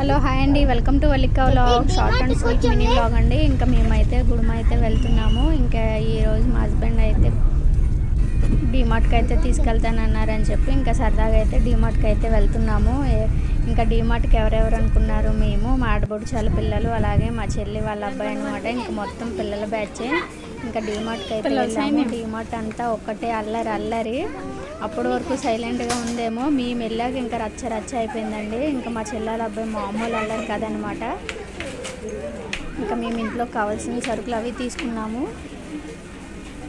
Hello hi అండి, welcome to Vallika vlog. Short and sweet mini vlog అండి. ఇంకా మేమైతే గుడుమ అయితే వెళ్తున్నాము. ఇంకా ఈరోజు మా హస్బెండ్ అయితే డీమార్ట్కి అయితే తీసుకెళ్తానన్నారని చెప్పి ఇంకా సరదాగా అయితే డీమార్ట్కి అయితే వెళ్తున్నాము. ఇంకా డీమార్ట్కి ఎవరెవరు అనుకున్నారు, మేము మా ఆడబొడుచాల పిల్లలు అలాగే మా చెల్లి వాళ్ళ అబ్బాయి అనమాట. ఇంకా మొత్తం పిల్లల బ్యాచే. ఇంకా డీమార్ట్కి అయితే వెళ్ళాము. డీమార్ట్ అంతా ఒక్కటే అల్లరి. అప్పటి వరకు సైలెంట్గా ఉందేమో, మేము వెళ్ళాక ఇంకా రచ్చ అయిపోయిందండి. ఇంకా మా చెల్లెల అబ్బాయి మామూలు అల్లరి కదనమాట. ఇంకా మేము ఇంట్లో కావాల్సిన సరుకులు అవి తీసుకున్నాము.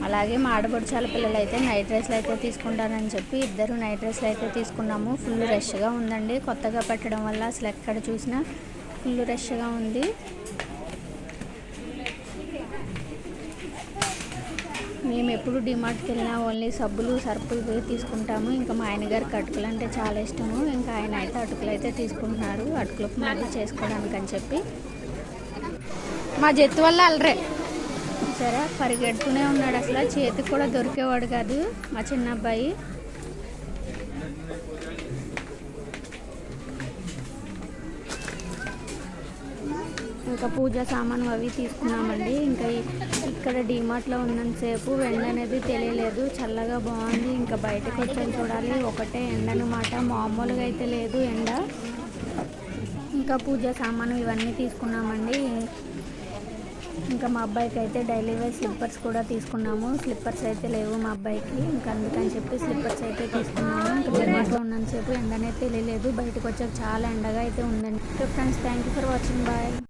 అలాగే మా ఆడపడుచాల పిల్లలు అయితే నైట్ డ్రెస్లు అయితే తీసుకుంటారని చెప్పి ఇద్దరు నైట్ డ్రెస్లు అయితే తీసుకున్నాము. ఫుల్ రష్గా ఉందండి, కొత్తగా పెట్టడం వల్ల అసలు ఎక్కడ చూసినా ఫుల్ రష్గా ఉంది. మేము ఎప్పుడు డిమార్ట్కి వెళ్ళినా ఓన్లీ సబ్బులు సర్పులు పోయి తీసుకుంటాము. ఇంకా మా ఆయనగారికి అటుకులు అంటే చాలా ఇష్టము. ఇంకా ఆయన అయితే అటుకులు అయితే తీసుకుంటున్నారు, అటుకులకు మళ్ళీ చేసుకోవడానికి అని చెప్పి. మా జట్టు వల్ల అల్లరే సరే పరిగెడుతూనే ఉన్నాడు, అసలు చేతికి కూడా దొరికేవాడు కాదు మా చిన్న అబ్బాయి. ఇంకా పూజ సామాను అవి తీసుకున్నామండి. ఇంకా ఇక్కడ డీమార్ట్లో ఉన్నంతసేపు ఎండ అనేది తెలియలేదు, చల్లగా బాగుంది. ఇంకా బయటకు వచ్చాను చూడాలి, ఒకటే ఎండ అనమాట, మామూలుగా అయితే లేదు ఎండ. ఇంకా పూజ సామాను ఇవన్నీ తీసుకున్నామండి. ఇంకా మా అబ్బాయికి అయితే డైలీ వేర్ స్లిప్పర్స్ కూడా తీసుకున్నాము. స్లిప్పర్స్ అయితే లేవు మా అబ్బాయికి, ఇంకా అందుకని చెప్పి స్లిప్పర్స్ అయితే తీసుకున్నాము. ఇంకా డీమార్ట్లో ఉన్నంతసేపు ఎండనే తెలియలేదు, బయటకు వచ్చాక చాలా ఎండగా అయితే ఉందండి. Friends, thank you for watching, bye.